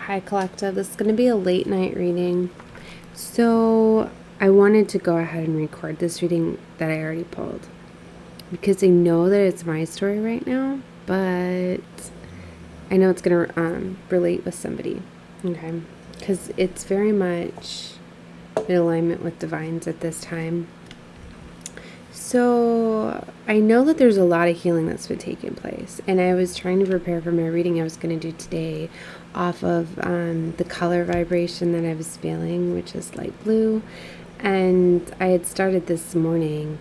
Hi Collective, this is going to be a late night reading. So I wanted to go ahead and record this reading that I already pulled because I know that it's my story right now, but I know it's going to relate with somebody, okay? Because it's very much in alignment with divines at this time. So I know that there's a lot of healing that's been taking place, and I was trying to prepare for my reading I was going to do today off of the color vibration that I was feeling, which is light blue. And I had started this morning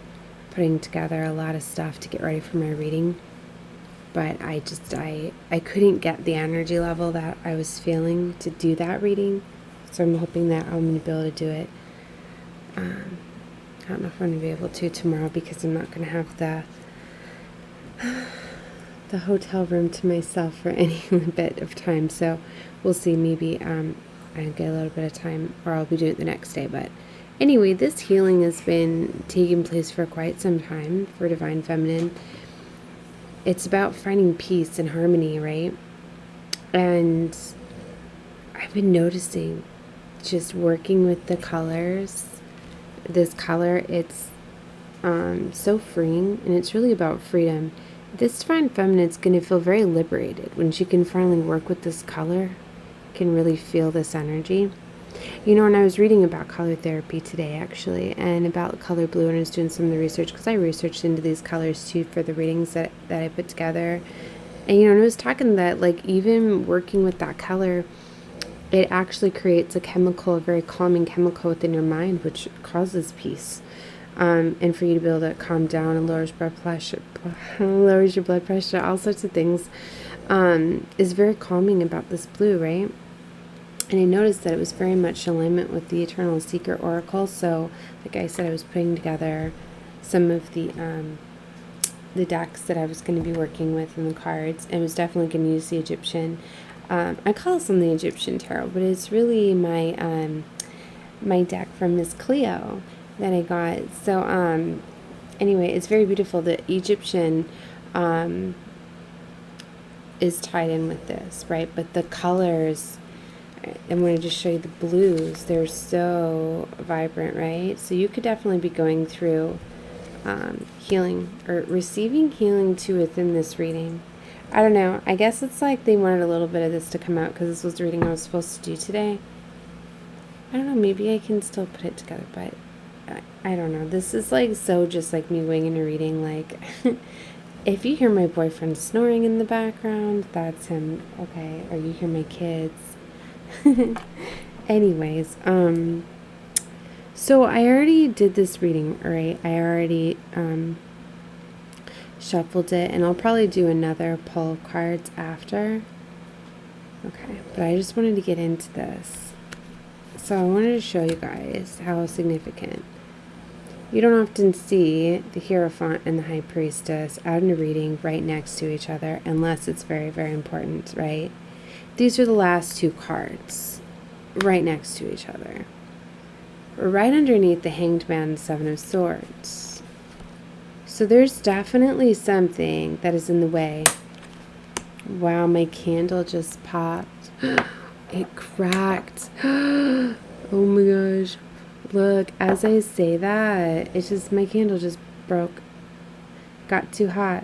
putting together a lot of stuff to get ready for my reading, but I couldn't get the energy level that I was feeling to do that reading, so I'm hoping that I'm going to be able to do it. I don't know if I'm going to be able to tomorrow because I'm not going to have the hotel room to myself for any bit of time. So we'll see. Maybe I get a little bit of time, or I'll be doing it the next day. But anyway, this healing has been taking place for quite some time for Divine Feminine. It's about finding peace and harmony, right? And I've been noticing just working with the colors. This color, it's so freeing, and it's really about freedom. This Divine Feminine is going to feel very liberated when she can finally work with this color, can really feel this energy. You know, and I was reading about color therapy today, actually, and about color blue, and I was doing some of the research, because I researched into these colors, too, for the readings that I put together. And, you know, and I was talking that, like, even working with that color, it actually creates a chemical, a very calming chemical within your mind, which causes peace. And for you to be able to calm down and lowers your blood pressure, all sorts of things, is very calming about this blue, right? And I noticed that it was very much in alignment with the Eternal Seeker Oracle. So, like I said, I was putting together some of the decks that I was going to be working with and the cards. And I was definitely going to use the Egyptian. I call some the Egyptian Tarot, but it's really my my deck from Miss Cleo that I got. So anyway, it's very beautiful. The Egyptian is tied in with this, right? But the colors, I'm going to just show you the blues. They're so vibrant, right? So you could definitely be going through healing or receiving healing too within this reading. I don't know. I guess it's like they wanted a little bit of this to come out because this was the reading I was supposed to do today. I don't know. Maybe I can still put it together, but I don't know. This is like so just like me winging a reading. Like, if you hear my boyfriend snoring in the background, that's him. Okay. Or you hear my kids. Anyways, so I already did this reading, right? I already shuffled it, and I'll probably do another pull of cards after. Okay, but I just wanted to get into this. So I wanted to show you guys how significant. You don't often see the Hierophant and the High Priestess out in a reading right next to each other unless it's very, very important, right? These are the last two cards right next to each other. Right underneath the Hanged Man and Seven of Swords. So there's definitely something that is in the way. Wow, my candle just popped. It cracked. Oh my gosh. Look, as I say that, it's just, my candle just broke. Got too hot,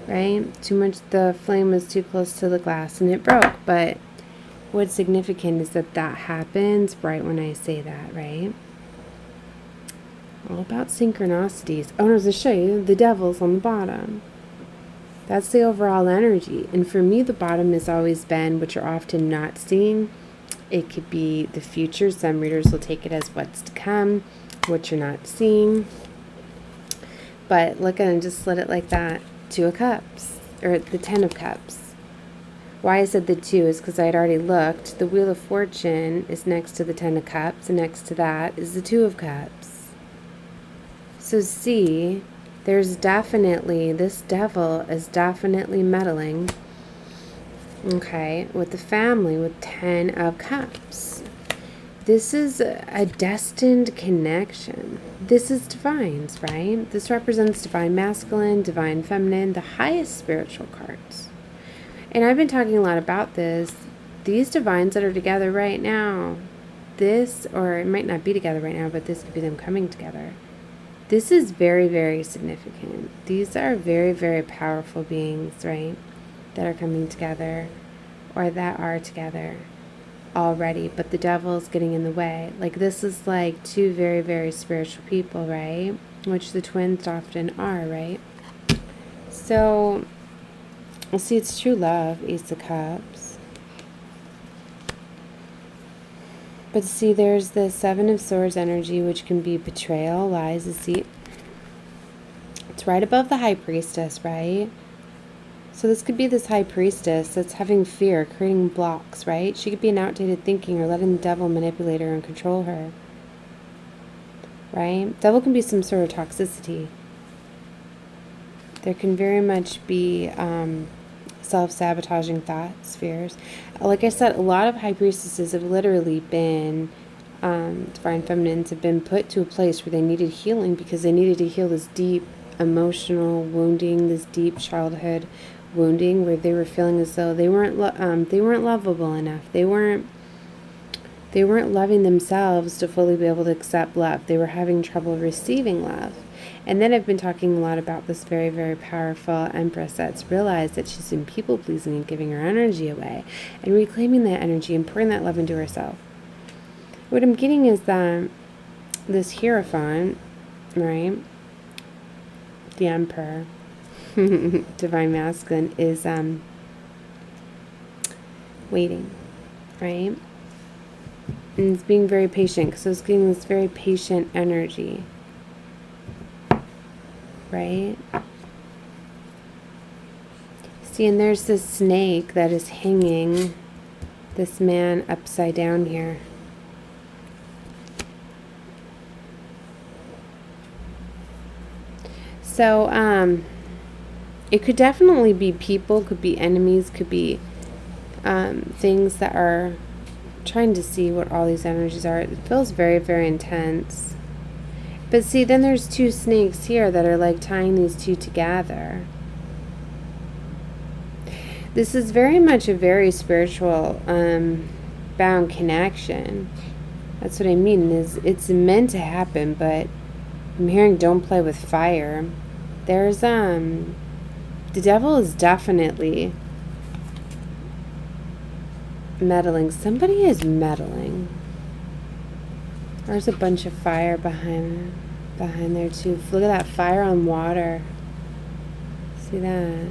right? Too much, the flame was too close to the glass and it broke. But what's significant is that happens right when I say that, right? All about synchronicities. Oh, I was going to show you the devil's on the bottom. That's the overall energy. And for me, the bottom has always been what you're often not seeing. It could be the future. Some readers will take it as what's to come, what you're not seeing. But look at it, just slid it like that. Two of Cups, or the Ten of Cups. Why I said the two is because I had already looked. The Wheel of Fortune is next to the Ten of Cups, and next to that is the Two of Cups. So see, there's definitely, this devil is definitely meddling, okay, with the family with 10 of Cups. This is a destined connection. This is divines, right? This represents divine masculine, divine feminine, the highest spiritual cards. And I've been talking a lot about this these divines that are together right now, this, or it might not be together right now, but this could be them coming together. This is very, very significant. These are very, very powerful beings, right? That are coming together, or that are together already, but the devil is getting in the way. Like, this is like two very, very spiritual people, right? Which the twins often are, right? So, we'll see, it's true love, Ace of Cups. But see, there's the Seven of Swords energy, which can be betrayal, lies, deceit. It's right above the High Priestess, right? So this could be this High Priestess that's having fear, creating blocks, right? She could be in outdated thinking or letting the devil manipulate her and control her, right? Devil can be some sort of toxicity. There can very much be self-sabotaging thoughts, fears. Like I said, a lot of High Priestesses have literally been, Divine Feminines have been put to a place where they needed healing because they needed to heal this deep emotional wounding, this deep childhood wounding where they were feeling as though they weren't lovable enough. They weren't loving themselves to fully be able to accept love. They were having trouble receiving love. And then I've been talking a lot about this very, very powerful Empress that's realized that she's been people-pleasing and giving her energy away and reclaiming that energy and pouring that love into herself. What I'm getting is that this Hierophant, right, the Emperor, Divine Masculine, is waiting, right? And it's being very patient, so it's getting this very patient energy, right? See, and there's this snake that is hanging this man upside down here. So, it could definitely be people, could be enemies, could be things that are trying to see what all these energies are. It feels very, very intense. But see, then there's two snakes here that are like tying these two together. This is very much a very spiritual bound connection. That's what I mean, is it's meant to happen, but I'm hearing don't play with fire. There's the devil is definitely meddling. Somebody is meddling. There's a bunch of fire behind there too. Look at that fire on water. See that?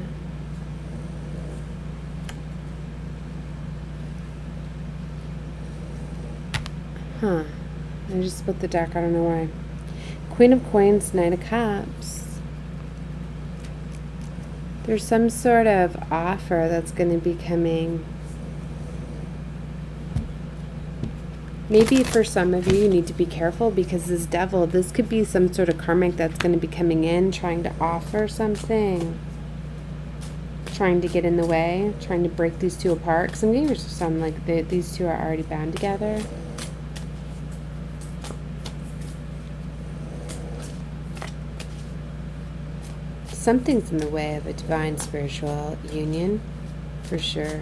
Huh. I just split the deck. I don't know why. Queen of Coins, Knight of Cups. There's some sort of offer that's going to be coming. Maybe for some of you, you need to be careful because this devil, this could be some sort of karmic that's going to be coming in, trying to offer something, trying to get in the way, trying to break these two apart. Because I'm getting some like these two are already bound together. Something's in the way of a divine spiritual union, for sure.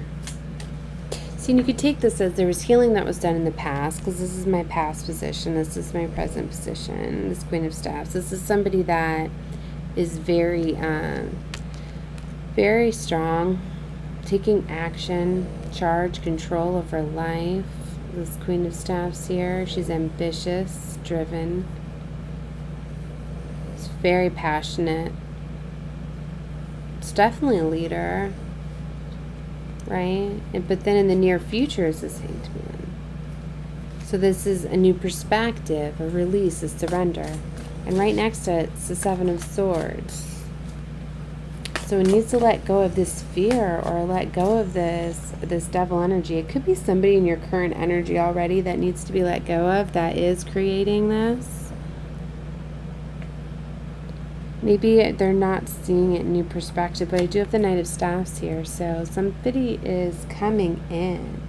See, and you could take this as there was healing that was done in the past, because this is my past position, this is my present position, this Queen of Staffs. This is somebody that is very, very strong, taking action, charge, control of her life. This Queen of Staffs here, she's ambitious, driven, she's very passionate. It's definitely a leader, right? But then in the near future is the Hanged Man. So this is a new perspective, a release, a surrender. And right next to it, it's the Seven of Swords. So it needs to let go of this fear or let go of this devil energy. It could be somebody in your current energy already that needs to be let go of, that is creating this. Maybe they're not seeing it in new perspective, but I do have the Knight of Staffs here, so somebody is coming in.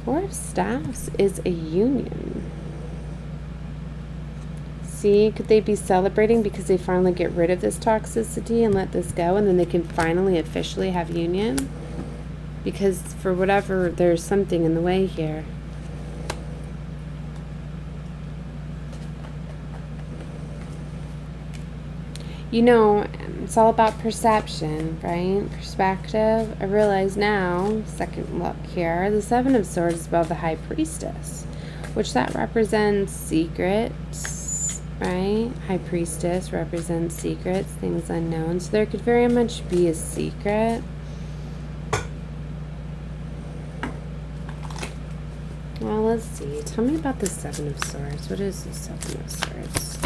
Four of Staffs is a union. See, could they be celebrating because they finally get rid of this toxicity and let this go, and then they can finally officially have union? because for whatever, there's something in the way here. You know, it's all about perception, right? Perspective. I realize now, second look here, the Seven of Swords is about the High Priestess, which that represents secrets, right? High Priestess represents secrets, things unknown. So there could very much be a secret. Well, let's see. Tell me about the Seven of Swords. What is the Seven of Swords?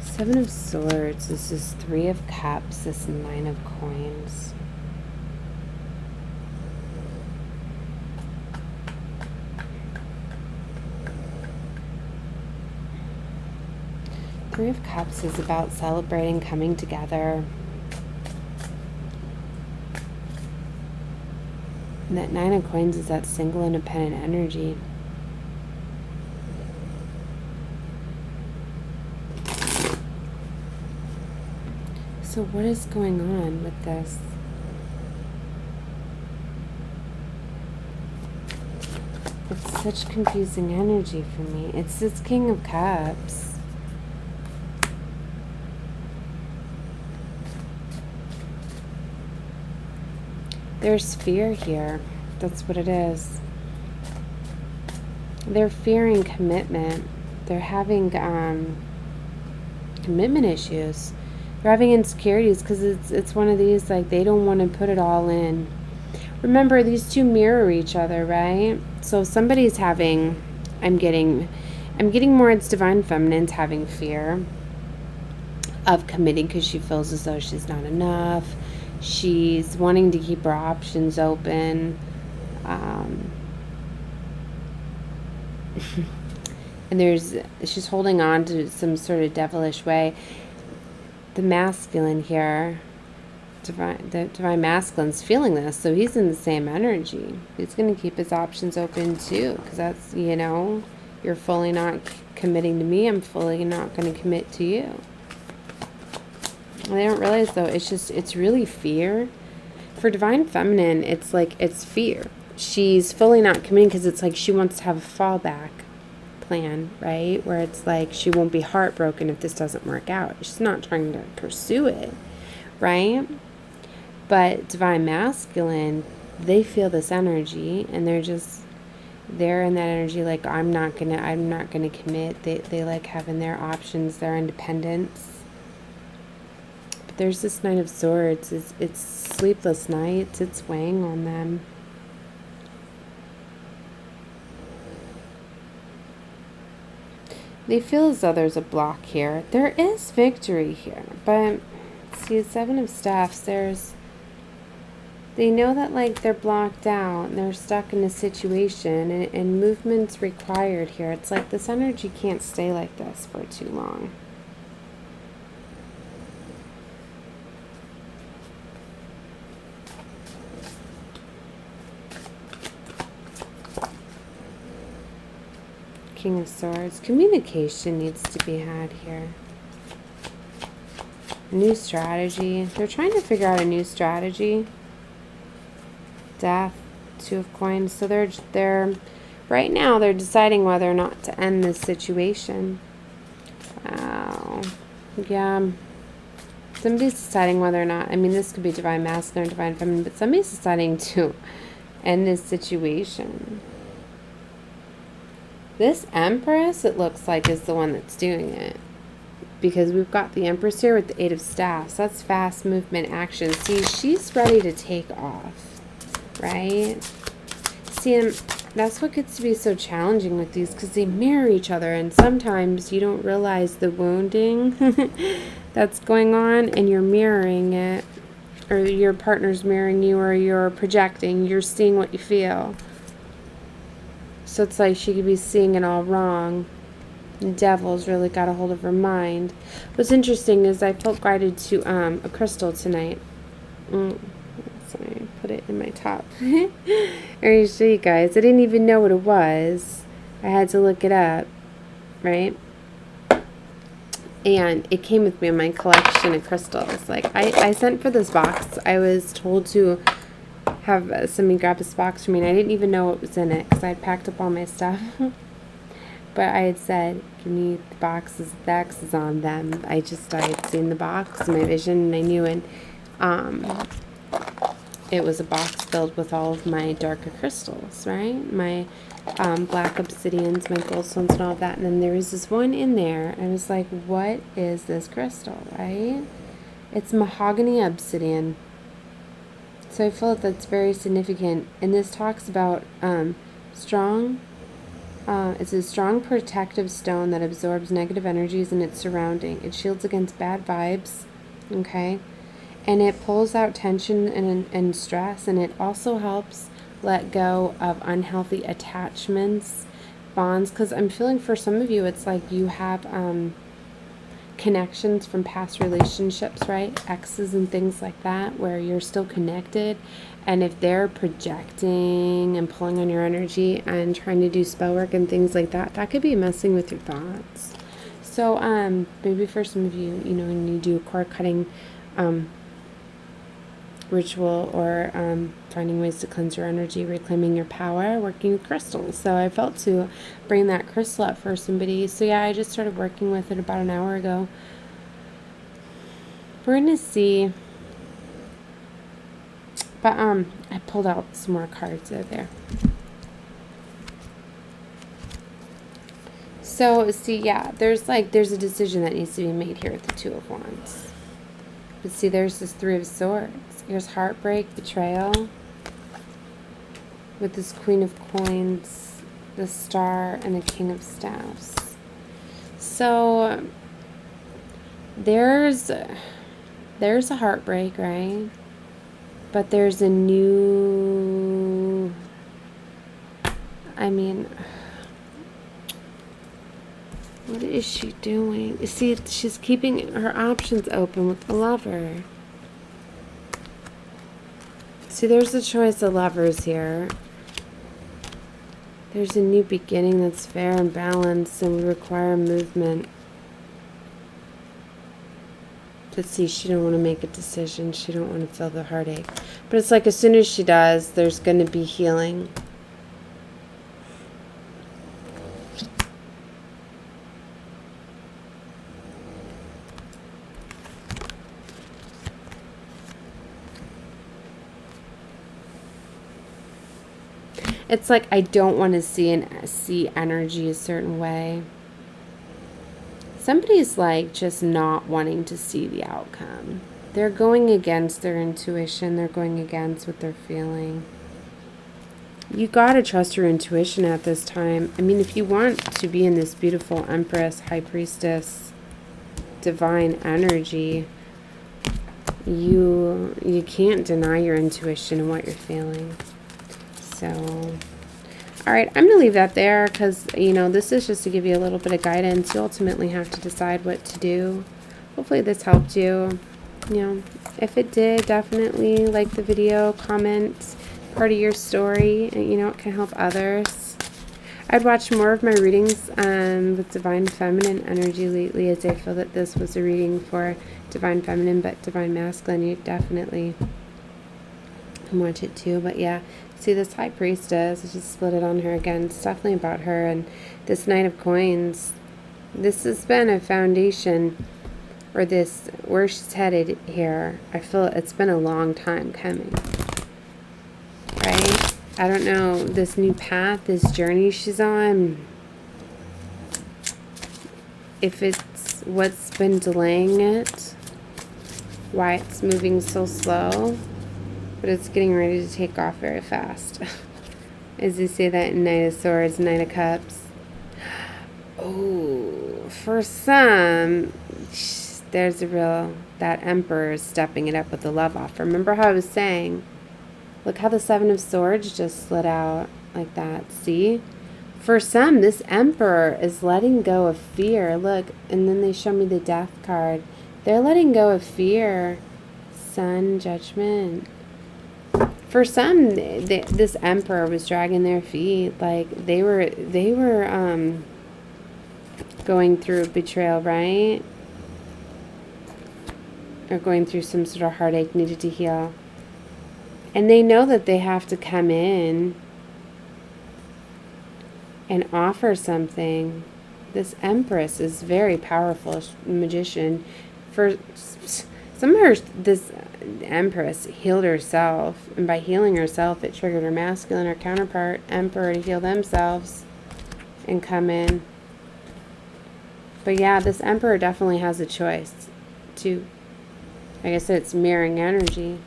Seven of Swords is this Three of Cups, this Nine of Coins. Three of Cups is about celebrating, coming together. And that Nine of Coins is that single, independent energy. So what is going on with this? It's such confusing energy for me. It's this King of Cups. There's fear here. That's what it is. They're fearing commitment. They're having commitment issues. They're having insecurities because it's one of these, like, they don't want to put it all in. Remember, these two mirror each other, right? So somebody's having, I'm getting more, it's Divine Feminine's having fear of committing because she feels as though she's not enough. She's wanting to keep her options open. And she's holding on to some sort of devilish way. The masculine here, the divine masculine's feeling this, so he's in the same energy. He's going to keep his options open too, because that's, you know, you're fully not committing to me, I'm fully not going to commit to you. And they don't realize, though, it's really fear. For Divine Feminine, it's like, it's fear. She's fully not committing because it's like she wants to have a fallback plan, right? Where it's like she won't be heartbroken if this doesn't work out. She's not trying to pursue it, right? But Divine Masculine, they feel this energy and they're in that energy like, I'm not gonna commit. They like having their options, their independence. But there's this Knight of Swords. It's sleepless nights. It's weighing on them. They feel as though there's a block here. There is victory here, but see, Seven of Staffs, they know that, like, they're blocked out and they're stuck in a situation, and movement's required here. It's like this energy can't stay like this for too long. King of Swords. Communication needs to be had here. New strategy. They're trying to figure out a new strategy. Death. Two of Coins. So they're right now they're deciding whether or not to end this situation. Wow. Yeah. Somebody's deciding whether or not, I mean, this could be Divine Masculine or Divine Feminine, but somebody's deciding to end this situation. This Empress, it looks like, is the one that's doing it. Because we've got the Empress here with the Eight of Staffs. That's fast movement action. See, she's ready to take off. Right? See, and that's what gets to be so challenging with these, because they mirror each other. And sometimes you don't realize the wounding that's going on, and you're mirroring it. Or your partner's mirroring you, or you're projecting. You're seeing what you feel. So it's like she could be seeing it all wrong. The devil's really got a hold of her mind. What's interesting is I felt guided to a crystal tonight. Sorry, put it in my top. I'm going to show you guys. I didn't even know what it was. I had to look it up, right? And it came with me in my collection of crystals. Like, I sent for this box I was told to have somebody grab this box for me, and I didn't even know what was in it because I'd packed up all my stuff. But I had said, give me the boxes, the X is on them. I had seen the box, my vision, and I knew it. It was a box filled with all of my darker crystals, right? My black obsidians, my goldstones, and all of that. And then there was this one in there. I was like, what is this crystal, right? It's mahogany obsidian. So I feel that's very significant. And this talks about it's a strong protective stone that absorbs negative energies in its surrounding. It shields against bad vibes, okay? And it pulls out tension and stress, and it also helps let go of unhealthy attachments, bonds, because I'm feeling for some of you, it's like you have connections from past relationships, right? Exes and things like that, where you're still connected, and if they're projecting and pulling on your energy and trying to do spell work and things like that, that could be messing with your thoughts. So maybe for some of you, you know, when you do a cord cutting ritual, or finding ways to cleanse your energy, reclaiming your power, working with crystals. So I felt to bring that crystal up for somebody. So yeah, I just started working with it about an hour ago. We're gonna see, but I pulled out some more cards out there. So see, yeah, there's a decision that needs to be made here with the Two of Wands. But see, there's this Three of Swords. Here's heartbreak, betrayal, with this Queen of Coins, the Star, and the King of Staffs. So there's a heartbreak, right? But there's a new, I mean, what is she doing? You see, she's keeping her options open with the Lover. See, there's a choice of lovers here. There's a new beginning that's fair and balanced and would require movement. But see, she don't want to make a decision. She don't want to feel the heartache. But it's like as soon as she does, there's going to be healing. It's like I don't want to see energy a certain way. Somebody's like just not wanting to see the outcome. They're going against their intuition. They're going against what they're feeling. You gotta trust your intuition at this time. I mean, if you want to be in this beautiful Empress, High Priestess, divine energy, you can't deny your intuition and what you're feeling. So, all right, I'm going to leave that there because, you know, this is just to give you a little bit of guidance. You ultimately have to decide what to do. Hopefully this helped you. You know, if it did, definitely like the video, comment part of your story, and, you know, it can help others. I'd watch more of my readings with Divine Feminine energy lately, as I feel that this was a reading for Divine Feminine, but Divine Masculine, you definitely can watch it too. But yeah, see this High Priestess, I just split it on her again. It's definitely about her. And this Knight of Coins, this has been a foundation, or this, where she's headed here. I feel it's been a long time coming, right? I don't know, this new path, this journey she's on, if it's what's been delaying it, why it's moving so slow. But it's getting ready to take off very fast. As you see that in Knight of Swords, Knight of Cups. Oh, for some, there's a real, that Emperor is stepping it up with the love offer. Remember how I was saying, look how the Seven of Swords just slid out like that. See? For some, this Emperor is letting go of fear. Look, and then they show me the Death card. They're letting go of fear. Sun, Judgment. For some, this Emperor was dragging their feet. Like, they were going through betrayal, right? Or going through some sort of heartache, needed to heal. And they know that they have to come in and offer something. This Empress is very powerful magician. For some of her, this Empress healed herself, and by healing herself, it triggered her masculine or counterpart Emperor to heal themselves and come in. But yeah, this Emperor definitely has a choice to, like I said, it's mirroring energy.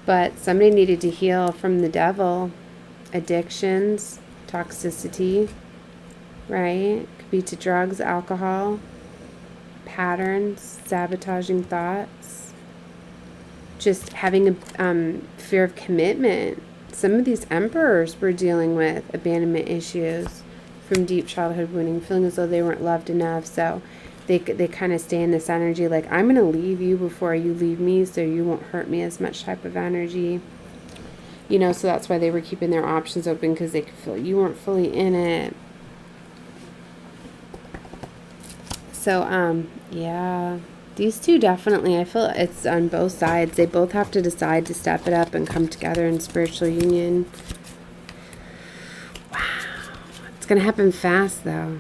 But somebody needed to heal from the devil, addictions, toxicity, right? Could be to drugs, alcohol, patterns, sabotaging thoughts, just having a fear of commitment. Some of these emperors were dealing with abandonment issues from deep childhood wounding, feeling as though they weren't loved enough. So they kind of stay in this energy like, I'm going to leave you before you leave me so you won't hurt me as much type of energy. You know, so that's why they were keeping their options open, because they could feel you weren't fully in it. So, yeah, these two definitely, I feel it's on both sides. They both have to decide to step it up and come together in spiritual union. Wow. It's going to happen fast, though.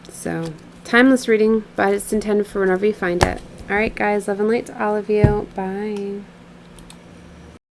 So, timeless reading, but it's intended for whenever you find it. All right, guys, love and light to all of you. Bye.